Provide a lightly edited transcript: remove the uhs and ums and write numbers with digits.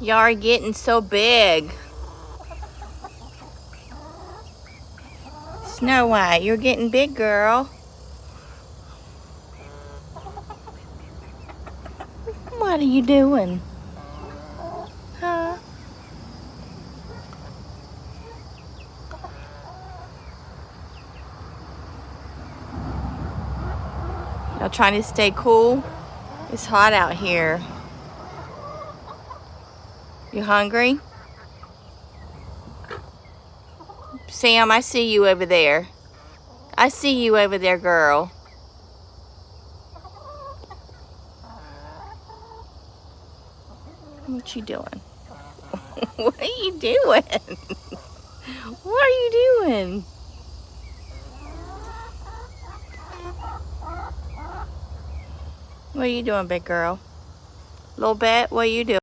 Y'all are getting so big. Snow White, you're getting big, girl. What are you doing? Huh? Y'all trying to stay cool? It's hot out here. You hungry? Sam, I see you over there. I see you over there, girl. What you doing? What are you doing? What are you doing? What are you doing, big girl? Little bit, what are you doing?